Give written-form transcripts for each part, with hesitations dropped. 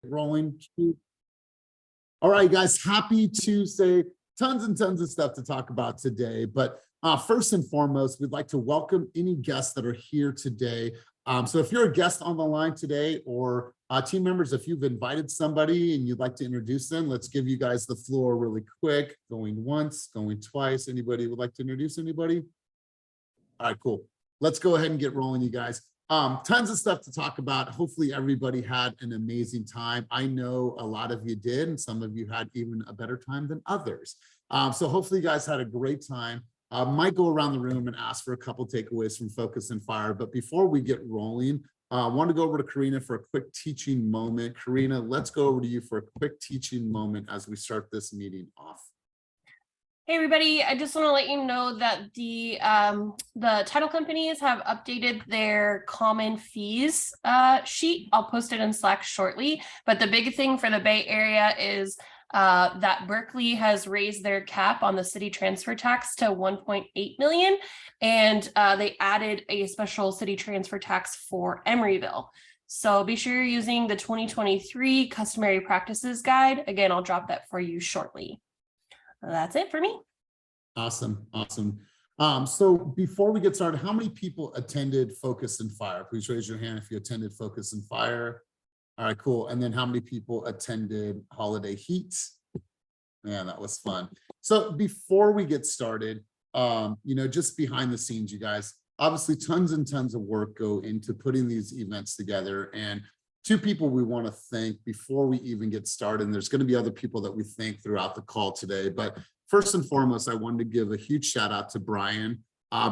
Rolling. All right, guys, happy Tuesday. Tons and tons of stuff to talk about today. But first and foremost, we'd like to welcome any guests that are here today. So if you're a guest on the line today, or team members, if you've invited somebody and you'd like to introduce them, let's give you guys the floor really quick. Going once, going twice. Anybody would like to introduce anybody? All right, cool. Let's go ahead and get rolling, you guys. Tons of stuff to talk about. Hopefully everybody had an amazing time. I know a lot of you did, and some of you had even a better time than others. So hopefully you guys had a great time. Might go around the room and ask for a couple takeaways from Focus and Fire. But before we get rolling, I want to go over to Karina for a quick teaching moment. Karina, let's go over to you for a quick teaching moment as we start this meeting off. Hey everybody, I just want to let you know that the title companies have updated their common fees sheet. I'll post it in Slack shortly, but the big thing for the Bay Area is that Berkeley has raised their cap on the city transfer tax to 1.8 million, and they added a special city transfer tax for Emeryville. So be sure you're using the 2023 Customary Practices Guide. Again, I'll drop that for you shortly. That's it for me. Awesome. So before we get started, how many people attended Focus and Fire? Please raise your hand if you attended Focus and Fire. All right, cool. And then how many people attended Holiday Heat? Man, that was fun. So before we get started, just behind the scenes, you guys, obviously tons and tons of work go into putting these events together. And two people we want to thank before we even get started. And there's going to be other people that we thank throughout the call today. But first and foremost, I wanted to give a huge shout out to Brian.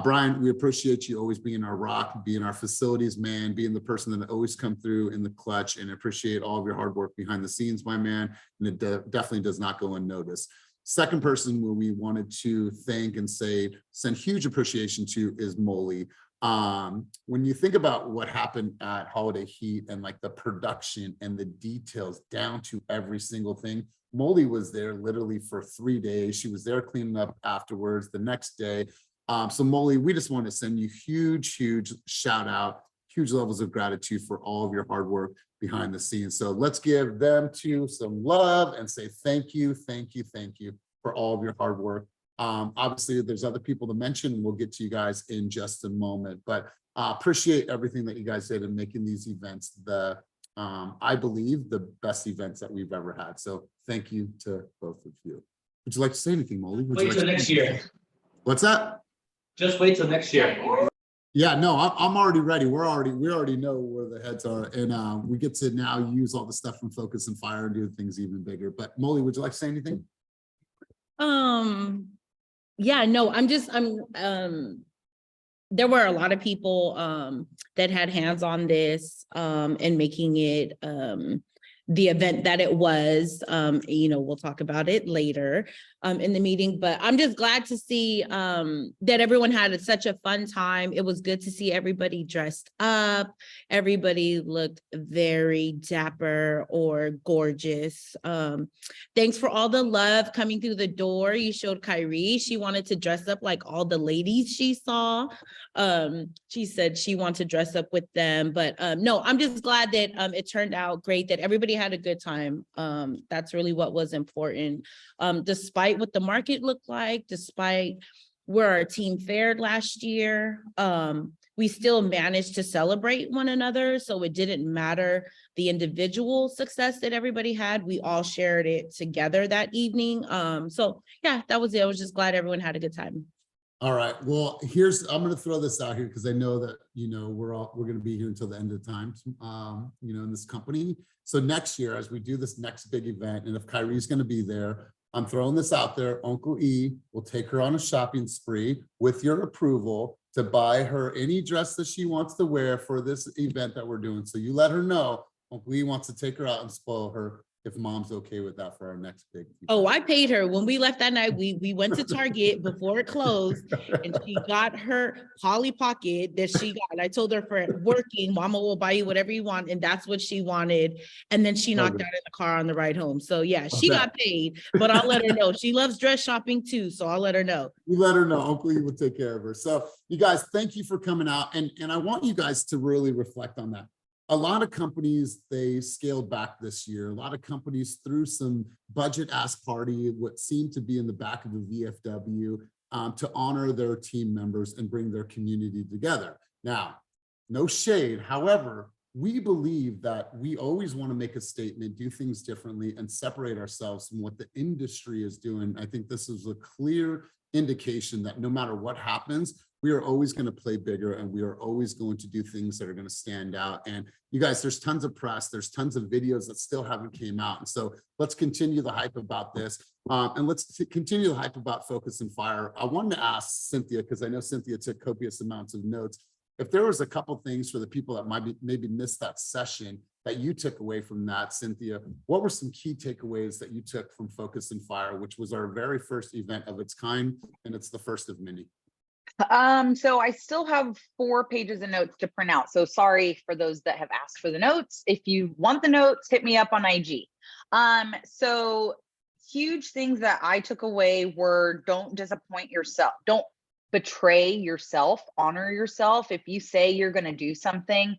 Brian, we appreciate you always being our rock, being our facilities man, being the person that always come through in the clutch, and appreciate all of your hard work behind the scenes, my man. And it definitely does not go unnoticed. Second person who we wanted to thank and send huge appreciation to is Molly. When you think about what happened at Holiday Heat and like the production and the details down to every single thing, Molly was there literally for 3 days. She was there cleaning up afterwards the next day. So Molly, we just want to send you huge shout out, huge levels of gratitude for all of your hard work behind the scenes. So let's give them too some love and say thank you for all of your hard work. Obviously, there's other people to mention, and we'll get to you guys in just a moment, but appreciate everything that you guys did in making these events I believe the best events that we've ever had. So thank you to both of you. Would you like to say anything, Molly? Wait till next year. What's that? Just wait till next year. Yeah, no, I'm already ready. We already know where the heads are, and we get to now use all the stuff from Focus and Fire and do things even bigger. But Molly, would you like to say anything? Yeah, no, there were a lot of people that had hands on this and making it the event that it was. We'll talk about it later in the meeting, but I'm just glad to see that everyone had such a fun time. It was good to see everybody dressed up. Everybody looked very dapper or gorgeous. Thanks for all the love coming through the door. You showed Kyrie. She wanted to dress up like all the ladies she saw. She said she wanted to dress up with them, but no, I'm just glad that it turned out great, that everybody had a good time. That's really what was important. Despite what the market looked like, despite where our team fared last year, we still managed to celebrate one another. So it didn't matter the individual success that everybody had. We all shared it together that evening. So yeah, that was it. I was just glad everyone had a good time. All right. Well, I'm going to throw this out here because I know that, we're going to be here until the end of time, in this company. So next year, as we do this next big event, and if Kyrie's going to be there, I'm throwing this out there. Uncle E will take her on a shopping spree with your approval to buy her any dress that she wants to wear for this event that we're doing. So you let her know Uncle E wants to take her out and spoil her, if mom's okay with that for our next big event. Oh, I paid her. When we left that night, we went to Target before it closed, and she got her Polly Pocket that she got. I told her, for working, Mama will buy you whatever you want, and that's what she wanted. And then she knocked out in the car on the ride home. So yeah, she got paid, but I'll let her know. She loves dress shopping too, so I'll let her know. You let her know. Uncle E will take care of her. So you guys, thank you for coming out, and I want you guys to really reflect on that. a lot of companies, they scaled back this year. A lot of companies threw some budget ask party, what seemed to be in the back of the VFW, to honor their team members and bring their community together. Now, no shade. However, we believe that we always want to make a statement, do things differently, and separate ourselves from what the industry is doing. I think this is a clear indication that no matter what happens, we are always going to play bigger, and we are always going to do things that are going to stand out. And you guys, there's tons of press, there's tons of videos that still haven't came out. And so let's continue the hype about this. And let's continue the hype about Focus and Fire. I wanted to ask Cynthia, because I know Cynthia took copious amounts of notes. If there was a couple things for the people that maybe missed that session that you took away from that, Cynthia, what were some key takeaways that you took from Focus and Fire, which was our very first event of its kind, and it's the first of many? So I still have 4 pages of notes to print out. So sorry for those that have asked for the notes. If you want the notes, hit me up on IG. So huge things that I took away were: don't disappoint yourself. Don't betray yourself, honor yourself. If you say you're going to do something,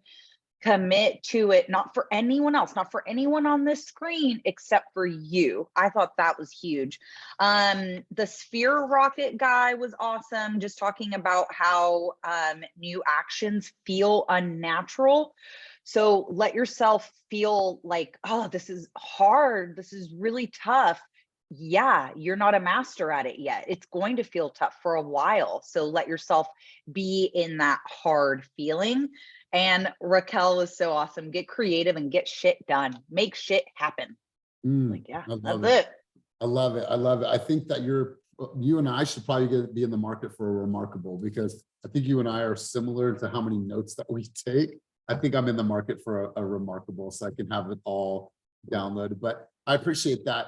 commit to it, not for anyone else, not for anyone on this screen, except for you. I thought that was huge. The sphere rocket guy was awesome, just talking about how new actions feel unnatural. So let yourself feel like, oh, this is hard, this is really tough. Yeah, you're not a master at it yet. It's going to feel tough for a while. So let yourself be in that hard feeling. And Raquel was so awesome. Get creative and get shit done. Make shit happen. Like, yeah, that's it. I love it. I love it. I think that you and I should probably be in the market for a Remarkable, because I think you and I are similar to how many notes that we take. I think I'm in the market for a Remarkable, so I can have it all downloaded. But I appreciate that.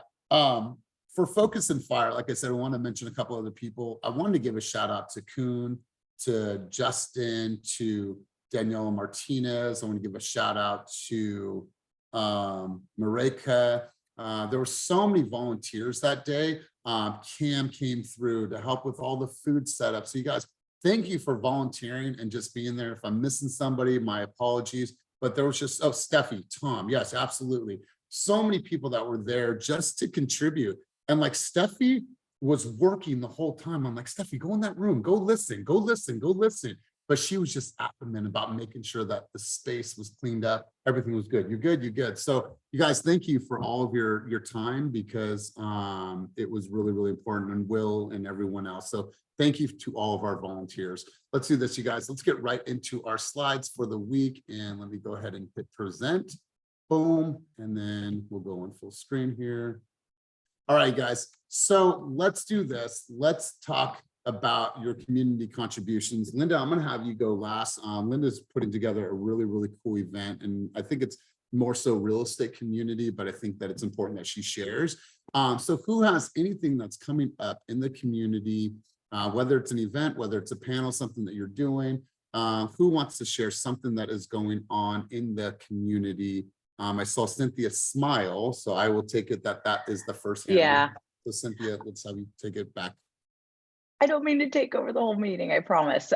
For Focus and Fire, like I said, I want to mention a couple other people. I wanted to give a shout out to Kuhn, to Justin, to Daniela Martinez. I want to give a shout out to Mareka. There were so many volunteers that day. Cam came through to help with all the food setup. So you guys, thank you for volunteering and just being there. If I'm missing somebody, my apologies. But there was just, oh, Steffi, Tom, yes, absolutely. So many people that were there just to contribute. And like Steffi was working the whole time. I'm like, Steffi, go in that room, go listen, go listen, go listen. But she was just adamant about making sure that the space was cleaned up. Everything was good. You're good, you're good. So you guys, thank you for all of your time, because it was really, really important, and Will and everyone else. So thank you to all of our volunteers. Let's do this, you guys. Let's get right into our slides for the week. And let me go ahead and hit present. Boom. And then we'll go on full screen here. All right, guys. So let's do this. Let's talk about your community contributions. Linda, I'm going to have you go last. Linda's putting together a really, really cool event, and I think it's more so real estate community, but I think that it's important that she shares. So who has anything that's coming up in the community, whether it's an event, whether it's a panel, something that you're doing, who wants to share something that is going on in the community? I saw Cynthia smile, so I will take it that that is the first hand. Yeah. So Cynthia, let's have you take it back. I don't mean to take over the whole meeting, I promise.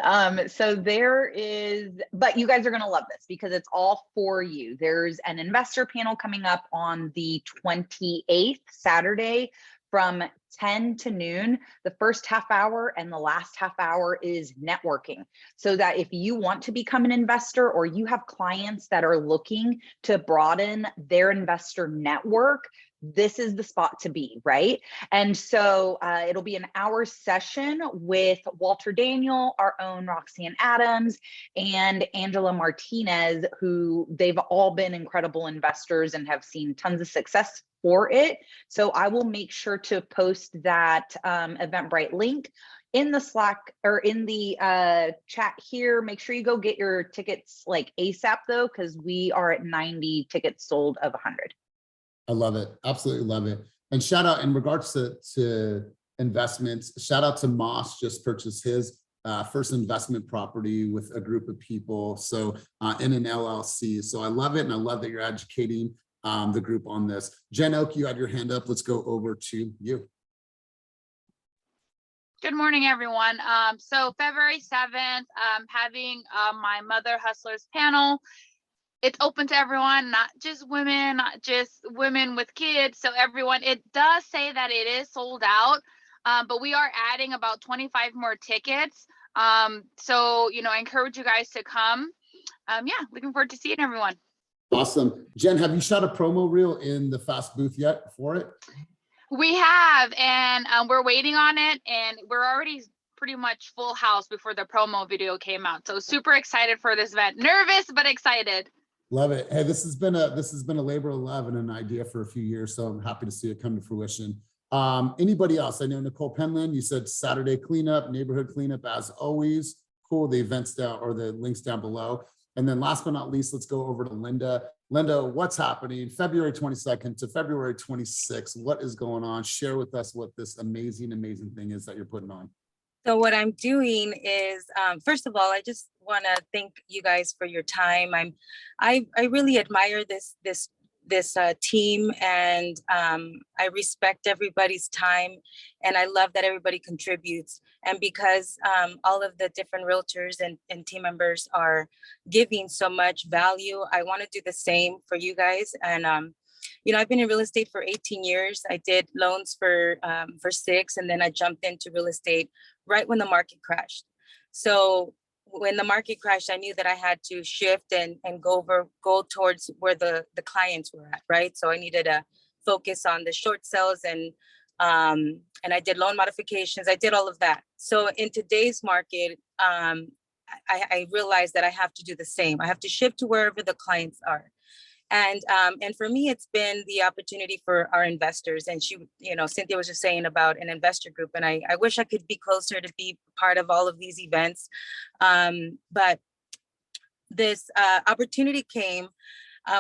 So there is, but you guys are going to love this because it's all for you. There's an investor panel coming up on the 28th, Saturday, from 10 to noon. The first half hour and the last half hour is networking, so that if you want to become an investor, or you have clients that are looking to broaden their investor network, this is the spot to be, right? And so it'll be an hour session with Walter Daniel, our own Roxanne Adams, and Angela Martinez, who they've all been incredible investors and have seen tons of success for it. So I will make sure to post that Eventbrite link in the Slack or in the chat here. Make sure you go get your tickets like ASAP though, because we are at 90 tickets sold of 100. I love it. Absolutely love it. And shout out in regards to investments, shout out to Moss, just purchased his first investment property with a group of people. So in an LLC. So I love it. And I love that you're educating the group on this. Jen Oak, you had your hand up. Let's go over to you. Good morning, everyone. So February 7th, having my Mother Hustlers panel. it's open to everyone, not just women with kids. So everyone, it does say that it is sold out, but we are adding about 25 more tickets. So, I encourage you guys to come. Yeah, looking forward to seeing everyone. Awesome. Jen, have you shot a promo reel in the Fast booth yet for it? We have, and we're waiting on it, and we're already pretty much full house before the promo video came out. So super excited for this event. Nervous, but excited. Love it. Hey, this has been a labor of love and an idea for a few years, so I'm happy to see it come to fruition. Anybody else? I know Nicole Penland, you said Saturday cleanup, neighborhood cleanup as always. Cool. The events down, or the links down below. And then last but not least, let's go over to Linda. Linda, what's happening February 22nd to February 26th? What is going on? Share with us what this amazing thing is that you're putting on. So what I'm doing is, first of all, I just want to thank you guys for your time. I really admire this team, and I respect everybody's time, and I love that everybody contributes. And because all of the different realtors and team members are giving so much value, I want to do the same for you guys. And I've been in real estate for 18 years. I did loans for 6, and then I jumped into real estate right when the market crashed. So when the market crashed, I knew that I had to shift and go towards where the clients were at, right? So I needed to focus on the short sales, and I did loan modifications. I did all of that. So in today's market, I realized that I have to do the same. I have to shift to wherever the clients are. And for me, it's been the opportunity for our investors. And Cynthia was just saying about an investor group, and I wish I could be closer to be part of all of these events. But this opportunity came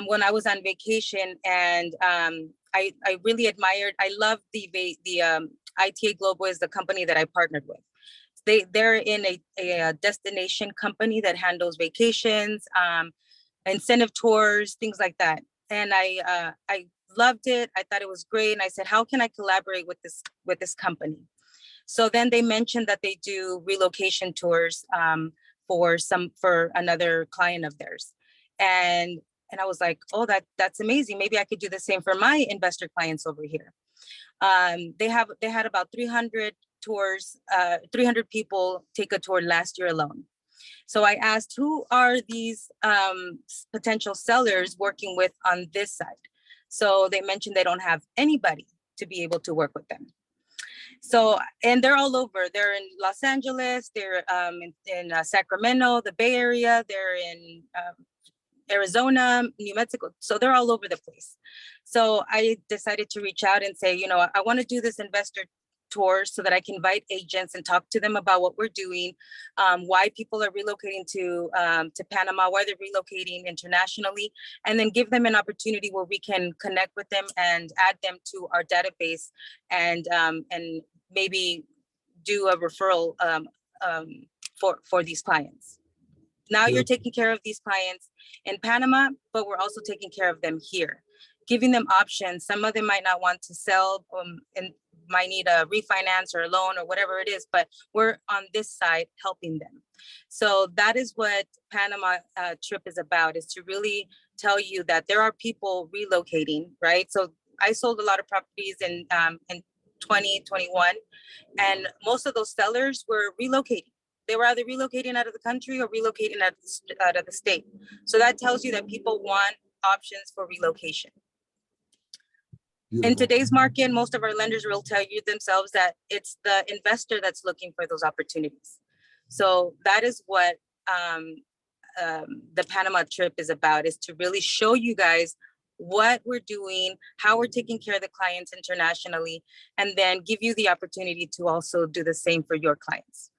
when I was on vacation, and I really admired. I love the ITA Global is the company that I partnered with. They're in a destination company that handles vacations, incentive tours, things like that. And I loved it. I thought it was great. And I said, how can I collaborate with this company? So then they mentioned that they do relocation tours for another client of theirs. And I was like, oh, that's amazing. Maybe I could do the same for my investor clients over here. They had about 300 tours, 300 people take a tour last year alone. So I asked, who are these potential sellers working with on this side? So they mentioned they don't have anybody to be able to work with them. So, and they're all over. They're in Los Angeles, they're in Sacramento, the Bay Area, they're in Arizona, New Mexico. So they're all over the place. So I decided to reach out and say, I want to do this investor tour so that I can invite agents and talk to them about what we're doing, why people are relocating to Panama, why they're relocating internationally, and then give them an opportunity where we can connect with them and add them to our database, and maybe do a referral for these clients. Now you're taking care of these clients in Panama, but we're also taking care of them here, giving them options. Some of them might not want to sell and might need a refinance or a loan or whatever it is, but we're on this side helping them. So that is what Panama trip is about, is to really tell you that there are people relocating, right? So I sold a lot of properties in 2021, and most of those sellers were relocating. They were either relocating out of the country or relocating out of the state. So that tells you that people want options for relocation. Beautiful. In today's market, most of our lenders will tell you themselves that it's the investor that's looking for those opportunities. So that is what the Panama trip is about, is to really show you guys what we're doing, how we're taking care of the clients internationally, and then give you the opportunity to also do the same for your clients.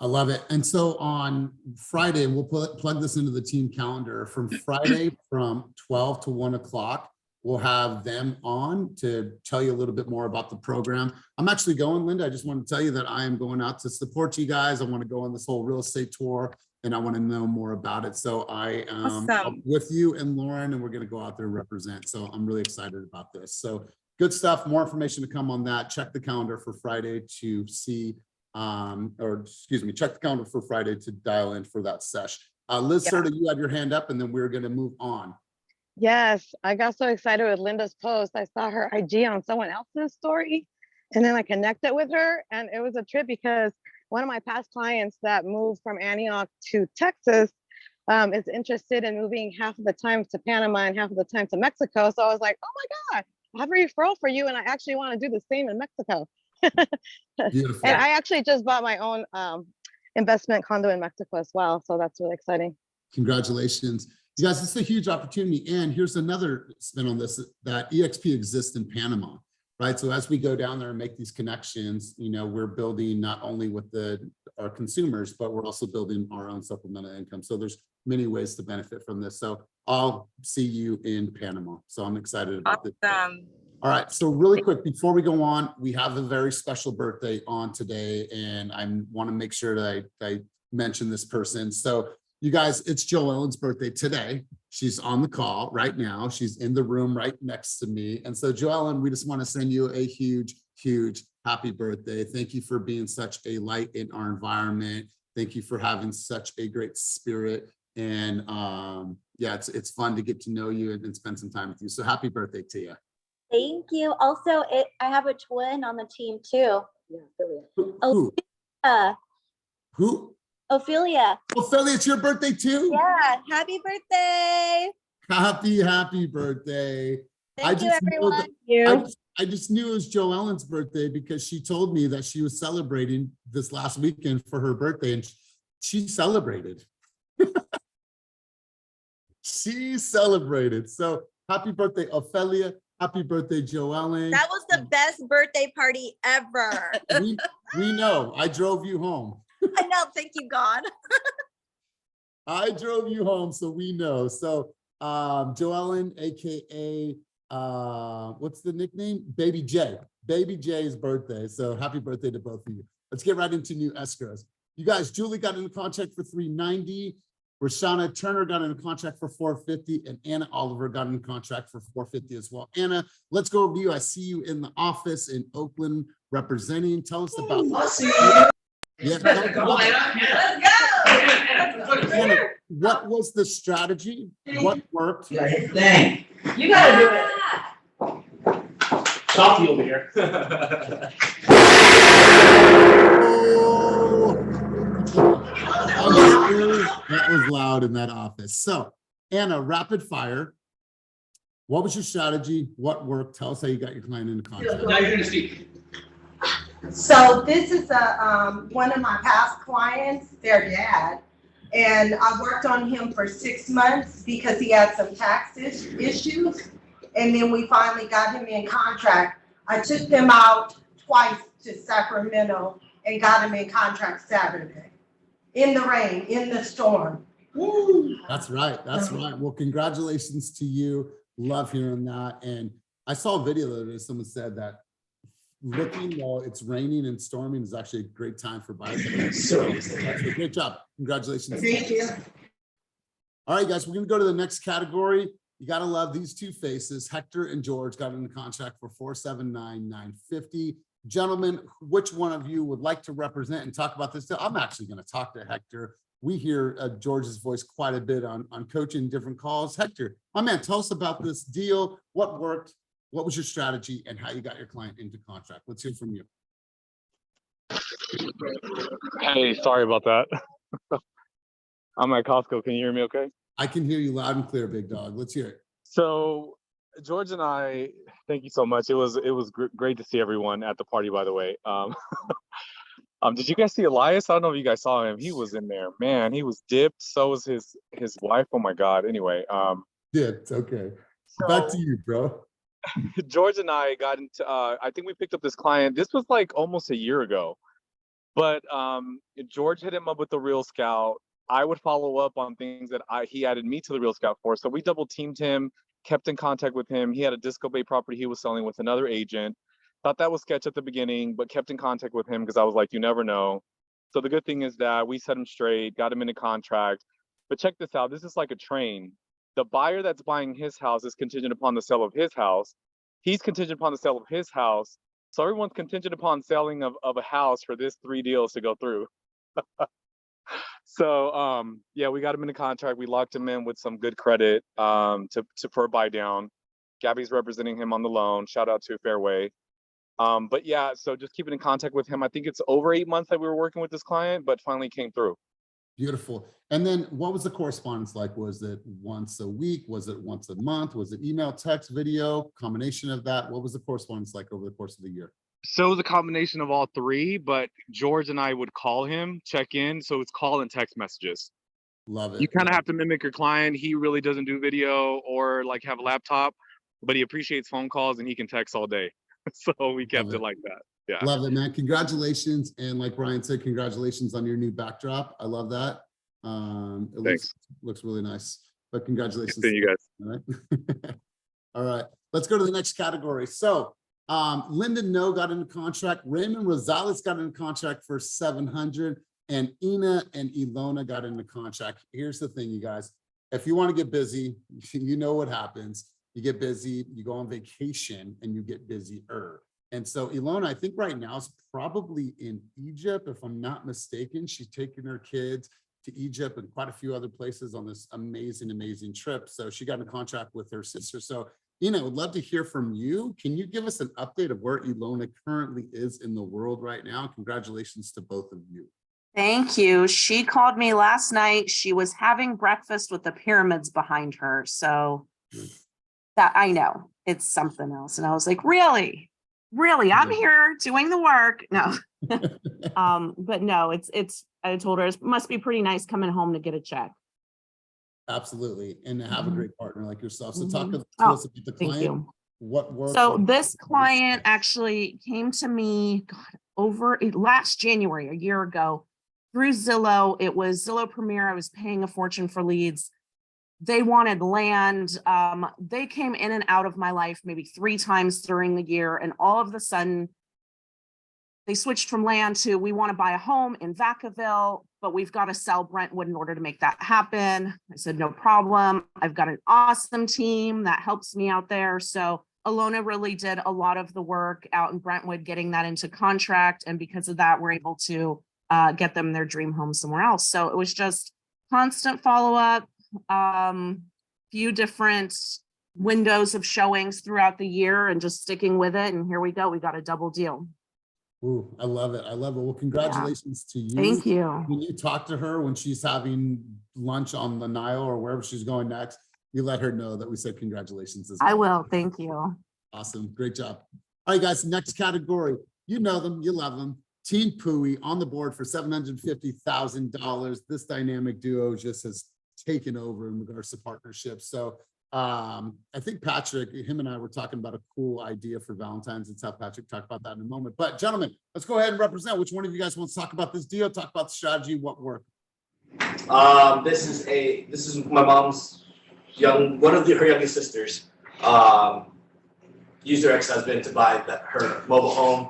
I love it. And so on Friday, we'll plug this into the team calendar. From Friday from 12 to 1 o'clock, we'll have them on to tell you a little bit more about the program. I'm actually going, Linda. I just want to tell you that I am going out to support you guys. I want to go on this whole real estate tour, and I want to know more about it. So I am with you and Lauren, and we're going to go out there and represent. So I'm really excited about this. So good stuff. More information to come on that. Check the calendar for Friday to see, check the calendar for Friday to dial in for that sesh. Liz Yeah. Serta, you had your hand up and then we're going to move on. Yes, I got so excited with Linda's post. I saw her IG on someone else's story and then I connected with her. And it was a trip because one of my past clients that moved from Antioch to Texas is interested in moving half of the time to Panama and half of the time to Mexico. So I was like, oh my God, I have a referral for you. And I actually want to do the same in Mexico. Beautiful. And I actually just bought my own investment condo in Mexico as well. So that's really exciting. Congratulations. You guys, this is a huge opportunity. And here's another spin on this, that EXP exists in Panama, right? So as we go down there and make these connections, you know, we're building not only with our consumers, but we're also building our own supplemental income. So there's many ways to benefit from this. So I'll see you in Panama. So I'm excited about this. All right, so really quick, before we go on, we have a very special birthday on today, and I want to make sure that I mention this person. So you guys, it's Joellen's birthday today. She's on the call right now. She's in the room right next to me. And so Joellen, we just want to send you a huge, huge happy birthday. Thank you for being such a light in our environment. Thank you for having such a great spirit. And yeah, it's fun to get to know you and spend some time with you. So happy birthday to you. Thank you. Also, I have a twin on the team too. Who? Who? Ophelia. Ophelia, it's your birthday too? Yeah. Happy birthday. Happy birthday. Thank you, everyone. I just knew it was Joellen's birthday because she told me that she was celebrating this last weekend for her birthday, and she celebrated. She celebrated. So happy birthday, Ophelia. Happy birthday, Joellen. That was the best birthday party ever. We know. I drove you home. I know. Thank you, God. I drove you home, so we know. So Joellen, AKA, what's the nickname? Baby J. Baby J's birthday. So happy birthday to both of you. Let's get right into new escrows. You guys, Julie got in a contract for $390. Rashana Turner got in a contract for $450, and Anna Oliver got in a contract for $450 as well. Anna, let's go over to you. I see you in the office in Oakland representing. Tell us about that. Yeah. Let's go. Anna, what was the strategy? What worked? You gotta hit the thing. You gotta do it. Softy over here. That was loud in that office. So Anna, rapid fire. What was your strategy? What worked? Tell us how you got your client into contract. Now you're gonna speak. So this is one of my past clients, their dad, and I worked on him for 6 months because he had some tax issues, and then we finally got him in contract. I took them out twice to Sacramento and got him in contract Saturday, in the rain, in the storm. Woo. That's right. That's right. Well, congratulations to you. Love hearing that. And I saw a video the other day. Someone said that looking while it's raining and storming is actually a great time for buying. So great job. Congratulations. Thank you. All right, guys, we're going to go to the next category. You got to love these two faces. Hector and George got in the contract for $479,950. Gentlemen, which one of you would like to represent and talk about this deal? I'm actually going to talk to Hector. We hear George's voice quite a bit on coaching different calls. Hector, my man, tell us about this deal. What worked? What was your strategy and how you got your client into contract? Let's hear from you. Hey, sorry about that. I'm at Costco. Can you hear me okay? I can hear you loud and clear, big dog. Let's hear it. So George and I, thank you so much. It was great to see everyone at the party, by the way. Did you guys see Elias? I don't know if you guys saw him. He was in there. Man, he was dipped. So was his wife. Oh my God. Anyway. Dipped. Okay. Back to you, bro. George and I got into, I think we picked up this client. This was like almost a year ago. But George hit him up with the Real Scout. I would follow up on things that he added me to the Real Scout for. So we double teamed him, kept in contact with him. He had a Disco Bay property he was selling with another agent. Thought that was sketch at the beginning, but kept in contact with him because I was like, you never know. So the good thing is that we set him straight, got him in a contract. But check this out. This is like a train. The buyer that's buying his house is contingent upon the sale of his house. He's contingent upon the sale of his house. So everyone's contingent upon selling of a house for this 3 deals to go through. So yeah, we got him in a contract. We locked him in with some good credit for a buy down. Gabby's representing him on the loan. Shout out to Fairway. But yeah, so just keeping in contact with him. I think it's over 8 months that we were working with this client, but finally came through. Beautiful. And then what was the correspondence like? Was it once a week? Was it once a month? Was it email, text, video, combination of that? What was the correspondence like over the course of the year? So it was a combination of all three, but George and I would call him, check in. So it's call and text messages. Love it. You kind of have to mimic your client. He really doesn't do video or like have a laptop, but he appreciates phone calls and he can text all day. So we kept it like that. Yeah. Love it, man. Congratulations. And like Brian said, congratulations on your new backdrop. I love that. It looks really nice, but congratulations to you guys. All right. All right, let's go to the next category. So Lyndon No got into contract. Raymond Rosales got into contract for 700, and Ina and Ilona got into contract. Here's the thing, you guys. If you want to get busy, you know what happens. You get busy, you go on vacation, and you get busier. And so Ilona, I think right now is probably in Egypt, if I'm not mistaken. She's taking her kids to Egypt and quite a few other places on this amazing, amazing trip. So she got in contract with her sister. So Ina, would love to hear from you. Can you give us an update of where Ilona currently is in the world right now? Congratulations to both of you. Thank you. She called me last night. She was having breakfast with the pyramids behind her. So that I know it's something else. And I was like, really? I'm here doing the work. No. But no, I told her it must be pretty nice coming home to get a check. Absolutely. And to have a great partner like yourself. So talk to us about the Thank client. you. What worked? So this client actually came to me over last January, a year ago, through Zillow. It was Zillow Premier. I was paying a fortune for leads. They wanted land. They came in and out of my life maybe 3 times during the year. And all of a sudden, they switched from land to, we want to buy a home in Vacaville, but we've got to sell Brentwood in order to make that happen. I said, no problem. I've got an awesome team that helps me out there. So Ilona really did a lot of the work out in Brentwood, getting that into contract. And because of that, we're able to get them their dream home somewhere else. So it was just constant follow-up, few different windows of showings throughout the year and just sticking with it. And here we go. We got a double deal. Ooh, I love it. I love it. Well, congratulations to you. Thank you. When you talk to her, when she's having lunch on the Nile or wherever she's going next, you let her know that we said congratulations. I will. Thank you. Awesome. Great job. All right, guys, next category. You know them, you love them. Team Pui on the board for $750,000. This dynamic duo just has taken over in regards to partnerships. So I think Patrick, him and I were talking about a cool idea for Valentine's. Let's have Patrick talk about that in a moment. But gentlemen, let's go ahead and represent. Which one of you guys wants to talk about this deal, talk about the strategy, what worked? This is my mom's one of her youngest sisters. Used her ex-husband to buy her mobile home.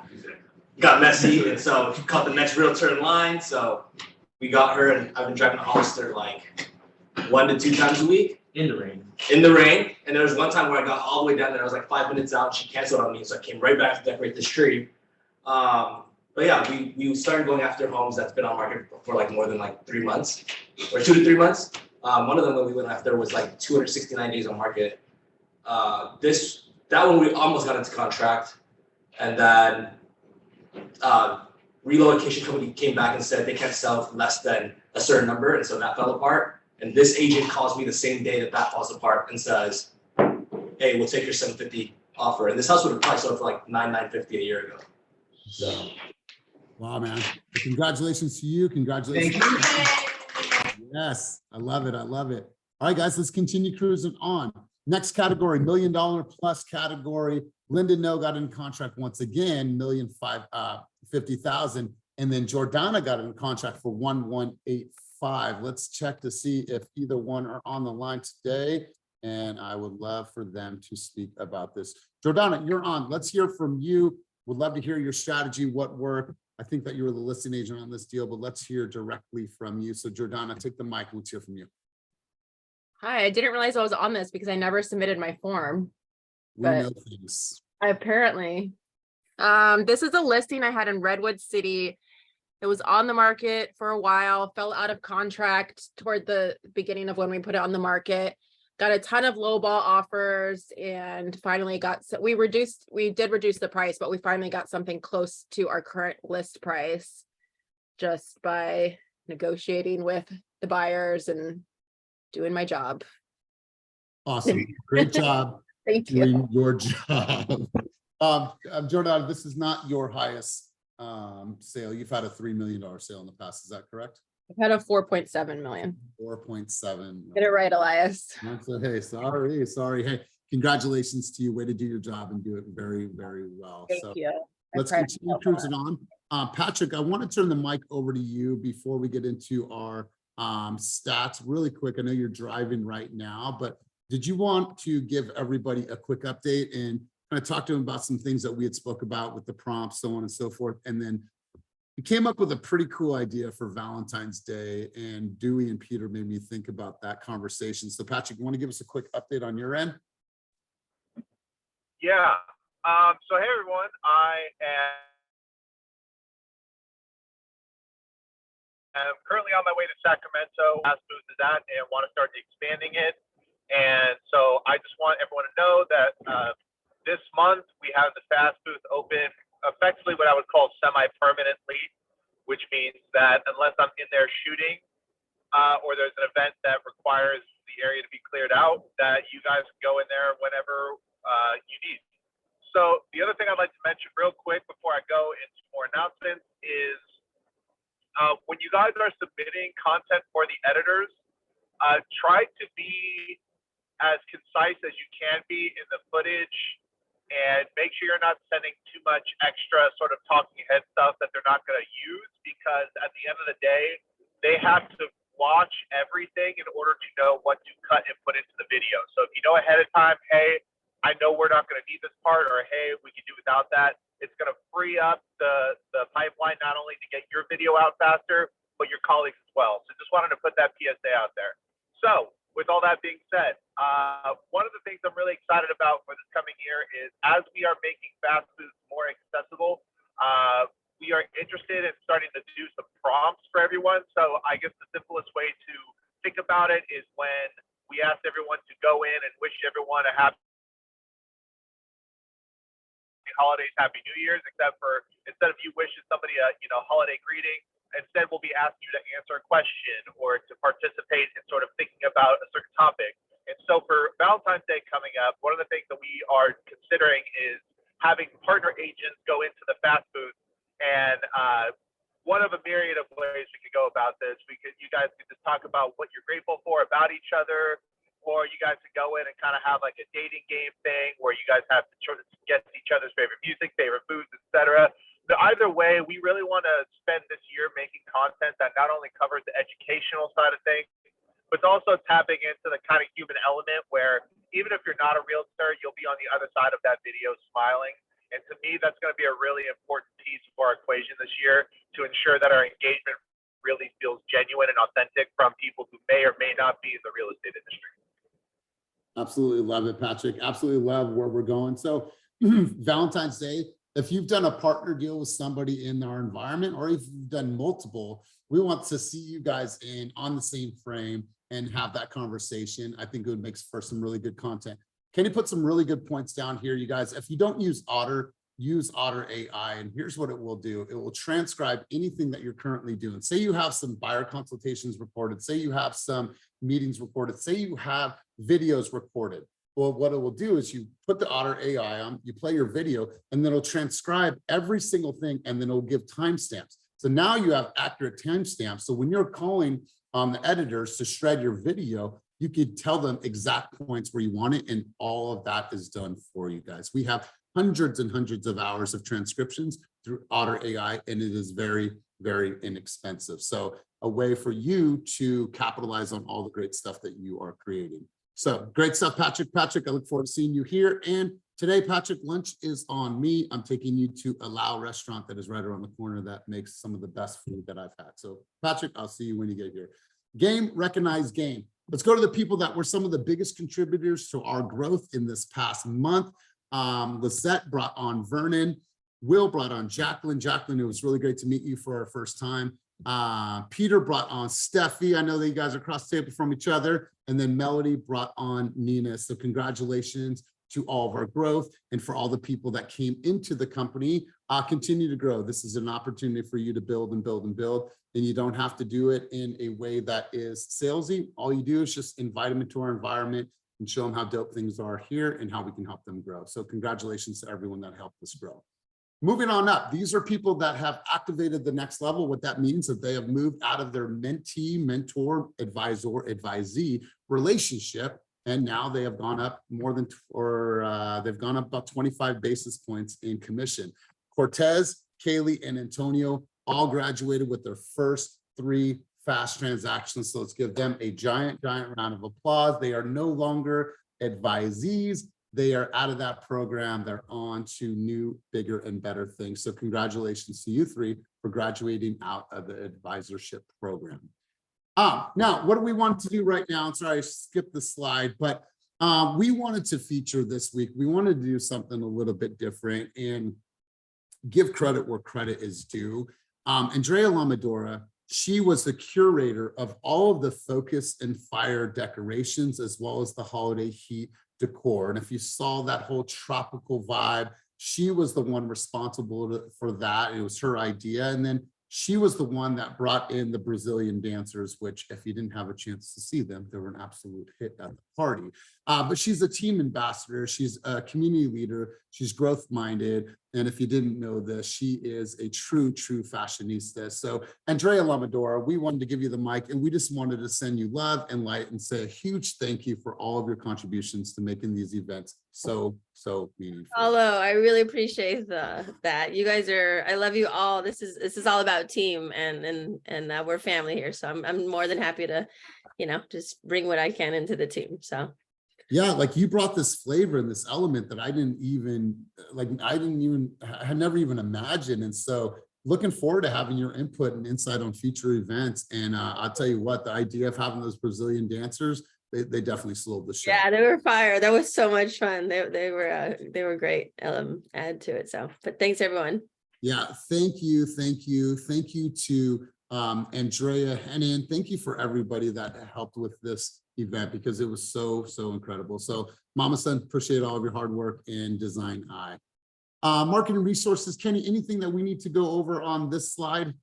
Got messy, and so she called the next realtor in line. So we got her, and I've been driving to Hollister like 1 to 2 times a week. In the rain. And there was one time where I got all the way down there. I was like 5 minutes out. And she canceled on me, so I came right back to decorate this tree. But yeah, we started going after homes that's been on market for like more than like 3 months or 2 to 3 months. One of them that we went after was like 269 days on market. That one we almost got into contract, and then relocation company came back and said they can't sell for less than a certain number, and so that fell apart. And this agent calls me the same day that falls apart and says, "Hey, we'll take your 750 offer." And this house would have probably sold for like $950 a year ago. So, wow, man! Congratulations to you. Congratulations. Thank you. Yes, I love it. I love it. All right, guys, let's continue cruising on. Next category, $1 million plus category. Lyndon No got in contract once again, $1,050,000, and then Jordana got in contract for $1,185,000. Let's check to see if either one are on the line today, and I would love for them to speak about this. Jordana, you're on. Let's hear from you. Would love to hear your strategy, what worked. I think that you were the listing agent on this deal, but let's hear directly from you. So Jordana, take the mic. Let's hear from you. Hi, I didn't realize I was on this because I never submitted my form. We know things. Apparently. This is a listing I had in Redwood City. It was on the market for a while, fell out of contract toward the beginning of when we put it on the market. Got a ton of lowball offers and finally we did reduce the price, but we finally got something close to our current list price just by negotiating with the buyers and doing my job. Awesome. Great job. Thank you. Doing your job. Jordan, this is not your highest sale. You've had a $3 million sale in the past. Is that correct? I've had a 4.7 million. 4.7. Get it right, Elias. Hey, sorry. Hey, congratulations to you. Way to do your job and do it very, very well. Thank you. Let's continue cruising on. Patrick, I want to turn the mic over to you before we get into our stats really quick. I know you're driving right now, but did you want to give everybody a quick update and kind of talk to them about some things that we had spoke about with the prompts, so on and so forth? And then you came up with a pretty cool idea for Valentine's Day, and Dewey and Peter made me think about that conversation. So Patrick, you want to give us a quick update on your end? Yeah. So hey everyone, I am currently on my way to Sacramento. Fast Booth is at, and want to start expanding it. And so I just want everyone to know that this month we have the Fast Booth open effectively what I would call semi-permanently, which means that unless I'm in there shooting or there's an event that requires the area to be cleared out, that you guys can go in there whenever you need. So the other thing I'd like to mention real quick before I go into more announcements is when you guys are submitting content for the editors, try to be as concise as you can be in the footage, and make sure you're not sending too much extra sort of talking head stuff that they're not going to use, because at the end of the day, they have to watch everything in order to know what to cut and put into the video. So if you know ahead of time, hey, I know we're not going to need this part, or hey, we can do without that, it's going to free up the pipeline not only to get your video out faster, but your colleagues as well. So just wanted to put that PSA out there. So with all that being said, one of the things I'm really excited about for this coming year is as we are making Fast Booth more accessible, we are interested in starting to do some prompts for everyone. So I guess the simplest way to think about it is when we ask everyone to go in and wish everyone a happy holidays, happy New Year's, except for instead of you wishing somebody a holiday greeting, instead we'll be asking you to answer a question or to participate in sort of thinking about a certain topic. And so for Valentine's Day coming up, one of the things that we are considering is having partner agents go into the Fast Booth, and one of a myriad of ways we could go about this. You guys could just talk about what you're grateful for about each other, or you guys could go in and kind of have like a dating game thing where you guys have to guess each other's favorite music, favorite foods, etc. But either way, we really want to spend this year making content that not only covers the educational side of things, but also tapping into the kind of human element where even if you're not a realtor, you'll be on the other side of that video smiling. And to me, that's going to be a really important piece of our equation this year to ensure that our engagement really feels genuine and authentic from people who may or may not be in the real estate industry. Absolutely love it, Patrick. Absolutely love where we're going. So Valentine's Day, if you've done a partner deal with somebody in our environment, or if you've done multiple, we want to see you guys in on the same frame and have that conversation. I think it would make for some really good content. Can you put some really good points down here, you guys? If you don't use Otter, use Otter AI, and here's what it will do. It will transcribe anything that you're currently doing. Say you have some buyer consultations recorded, say you have some meetings recorded, say you have videos recorded. Well, what it will do is you put the Otter AI on, you play your video, and then it'll transcribe every single thing, and then it'll give timestamps. So now you have accurate timestamps. So when you're calling on the editors to shred your video, you could tell them exact points where you want it, and all of that is done for you guys. We have hundreds and hundreds of hours of transcriptions through Otter AI, and it is very, very inexpensive. So a way for you to capitalize on all the great stuff that you are creating. So great stuff, Patrick. Patrick, I look forward to seeing you here. And today, Patrick, lunch is on me. I'm taking you to a Lao restaurant that is right around the corner that makes some of the best food that I've had. So Patrick, I'll see you when you get here. Game, recognize game. Let's go to the people that were some of the biggest contributors to our growth in this past month. Lisette brought on Vernon. Will brought on Jacqueline. Jacqueline, it was really great to meet you for our first time. Peter brought on Steffi. I know that you guys are across the table from each other. And then Melody brought on Nina. So congratulations to all of our growth and for all the people that came into the company. Continue to grow. This is an opportunity for you to build and build and build. And you don't have to do it in a way that is salesy. All you do is just invite them into our environment and show them how dope things are here and how we can help them grow. So congratulations to everyone that helped us grow. Moving on up, these are people that have activated the next level. What that means is they have moved out of their mentee, mentor, advisor, advisee relationship, and now they have gone up more than, they've gone up about 25 basis points in commission. Cortez, Kaylee, and Antonio all graduated with their first 3 fast transactions. So let's give them a giant round of applause. They are no longer advisees. They are out of that program. They're on to new, bigger, and better things. So congratulations to you 3 for graduating out of the advisorship program. Now, what do we want to do right now? I'm sorry, I skipped the slide, but we wanted to feature this week. We wanted to do something a little bit different and give credit where credit is due. Andrea Lamadora, she was the curator of all of the Focus and Fire decorations, as well as the holiday heat decor. And if you saw that whole tropical vibe, she was the one responsible for that. It was her idea. And then she was the one that brought in the Brazilian dancers, which if you didn't have a chance to see them, they were an absolute hit at the party. But she's a team ambassador. She's a community leader. She's growth minded. And if you didn't know this, she is a true fashionista. So Andrea Lamadora, we wanted to give you the mic and we just wanted to send you love and light and say a huge thank you for all of your contributions to making these events so meaningful. Hello, I really appreciate that. You guys are, I love you all. This is all about team and we're family here. So I'm more than happy to, just bring what I can into the team. So. Yeah, like you brought this flavor and this element that I had never even imagined. And so looking forward to having your input and insight on future events. And I'll tell you what, the idea of having those Brazilian dancers, they definitely slowed the show. Yeah, they were fire. That was so much fun. They were great. Add to it. So, but thanks everyone. Yeah, thank you to Andrea Hennan. Thank you for everybody that helped with this event because it was so incredible. So Mama Son, appreciate all of your hard work in Design Eye. Marketing resources, Kenny, anything that we need to go over on this slide?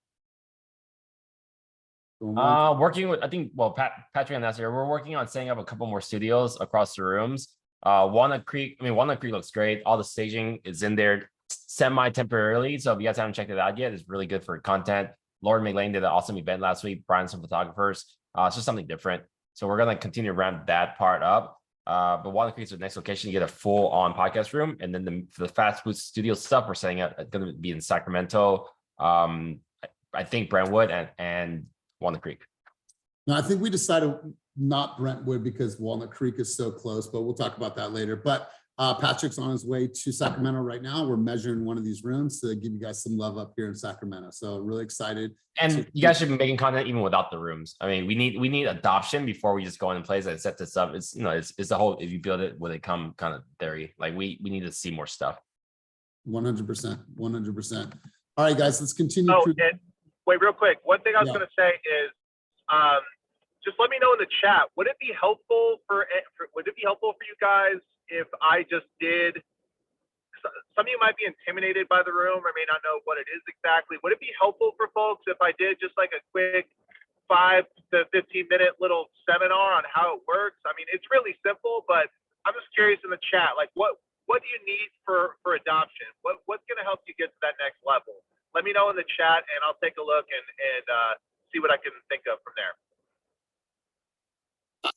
Working with, I think, well, Patrick and Nasser, we're working on setting up a couple more studios across the rooms. Walnut Creek looks great. All the staging is in there semi-temporarily. So if you guys haven't checked it out yet, it's really good for content. Lauren McLean did an awesome event last week, Brian, some photographers. It's just something different. So we're going to continue to ramp that part up. But Walnut Creek is the next location. You get a full-on podcast room. And then for the fast food studio stuff, we're setting up, it's going to be in Sacramento, I think Brentwood and Walnut Creek. No, I think we decided not Brentwood because Walnut Creek is so close, but we'll talk about that later. But Patrick's on his way to Sacramento right now. We're measuring one of these rooms to give you guys some love up here in Sacramento. So really excited. And you guys should be making content even without the rooms. I mean, we need adoption before we just go in place and set this up. It's it's the whole, if you build it, will it come kind of theory. Like we need to see more stuff. 100%. All right, guys, let's continue. Oh, and wait, real quick. One thing I was going to say is, just let me know in the chat. Would it be helpful for you guys if I just did? Some of you might be intimidated by the room or may not know what it is exactly. Would it be helpful for folks if I did just like a quick 5 to 15 minute little seminar on how it works? I mean, it's really simple, but I'm just curious in the chat, like what do you need for adoption? What's going to help you get to that next level? Let me know in the chat and I'll take a look and see what I can think of from there.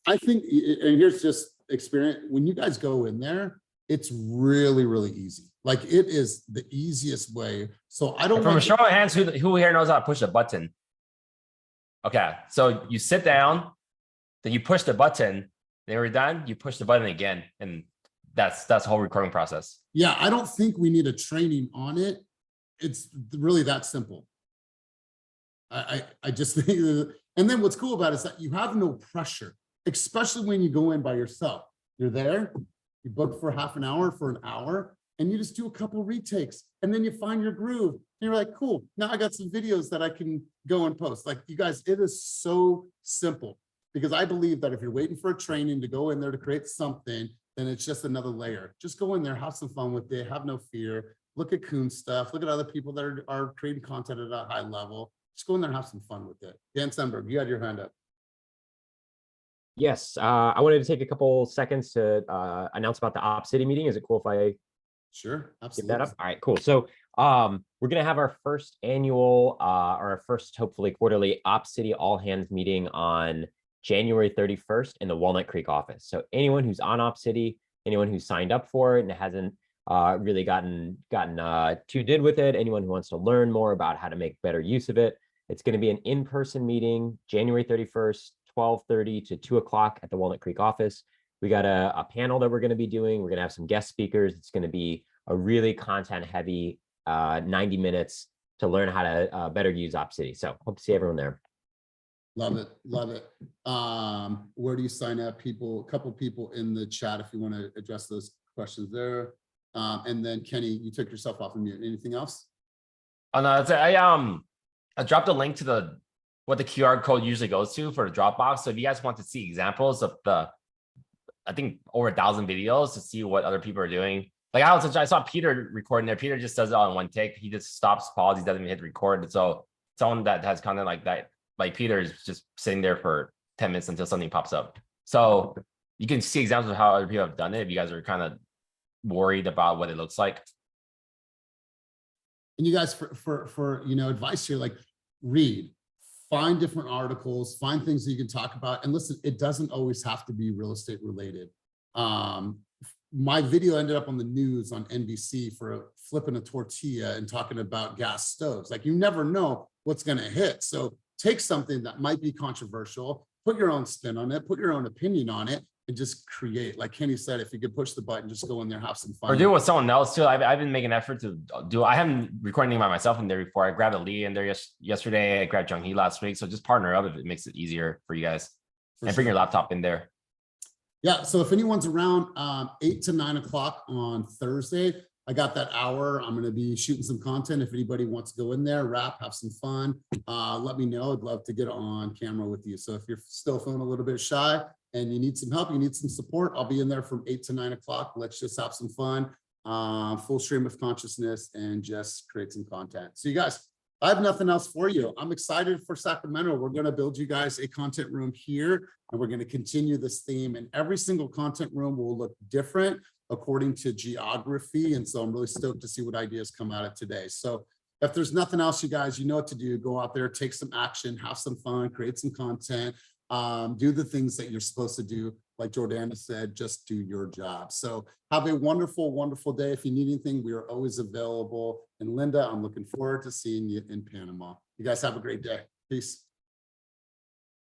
I think, and here's just experience, when you guys go in there, it's really easy. Like it is the easiest way. So I don't From a show of hands, who here knows how to push a button? Okay, so you sit down, then you push the button, then we're done, you push the button again, and that's the whole recording process. Yeah, I don't think we need a training on it. It's really that simple. I just think, and then what's cool about it is that you have no pressure, especially when you go in by yourself. You're there, you book for half an hour, for an hour, and you just do a couple retakes, and then you find your groove. And you're like, cool, now I got some videos that I can go and post. Like, you guys, it is so simple, because I believe that if you're waiting for a training to go in there to create something, then it's just another layer. Just go in there, have some fun with it, have no fear. Look at Kuhn stuff, look at other people that are creating content at a high level. Just go in there and have some fun with it. Dan Sundberg, you had your hand up. Yes, I wanted to take a couple seconds to announce about the Op City meeting. Is it cool if I Sure, give absolutely. that up? All right, cool. So we're gonna have our first annual or our first hopefully quarterly Op City all hands meeting on January 31st in the Walnut Creek office. So anyone who's on Op City, anyone who's signed up for it and hasn't really gotten tuned in with it, anyone who wants to learn more about how to make better use of it, it's going to be an in-person meeting, January 31st, 12:30 to 2 o'clock at the Walnut Creek office. We got a panel that we're going to be doing. We're going to have some guest speakers. It's going to be a really content heavy 90 minutes to learn how to better use Op City. So hope to see everyone there. Love it, love it. Where do you sign up? People, a couple people in the chat if you want to address those questions there. And then Kenny, you took yourself off of mute. Anything else? Oh no, I dropped a link to what the QR code usually goes to for the Dropbox. So if you guys want to see examples of I think over 1,000 videos to see what other people are doing. Like I saw Peter recording there. Peter just does it on one take. He just stops, pauses, he doesn't even hit record. And so someone that has content like that, like Peter, is just sitting there for 10 minutes until something pops up. So you can see examples of how other people have done it if you guys are kind of worried about what it looks like. And you guys, for advice here, like read, find different articles, find things that you can talk about. And listen, it doesn't always have to be real estate related. My video ended up on the news on NBC for flipping a tortilla and talking about gas stoves. Like, you never know what's going to hit. So take something that might be controversial, put your own spin on it, put your own opinion on it, and just create. Like Kenny said, if you could push the button, just go in there, have some fun. Or do it with someone else too. I've been making an effort to do. I haven't recorded anything by myself in there before. I grabbed Ali in there yesterday. I grabbed Jung Hee last week. So just partner up if it makes it easier for you guys. And bring your laptop in there. Yeah. So if anyone's around 8 to 9 o'clock on Thursday, I got that hour. I'm going to be shooting some content. If anybody wants to go in there, rap, have some fun, let me know. I'd love to get on camera with you. So if you're still feeling a little bit shy and you need some help, you need some support, I'll be in there from 8 to 9 o'clock. Let's just have some fun, full stream of consciousness, and just create some content. So you guys, I have nothing else for you. I'm excited for Sacramento. We're going to build you guys a content room here, and we're going to continue this theme, and every single content room will look different according to geography. And so I'm really stoked to see what ideas come out of today. So if there's nothing else, you guys, you know what to do. Go out there, take some action, have some fun, create some content, do the things that you're supposed to do. Like Jordana said, just do your job. So have a wonderful, wonderful day. If you need anything, we are always available. And Linda, I'm looking forward to seeing you in Panama. You guys have a great day. Peace.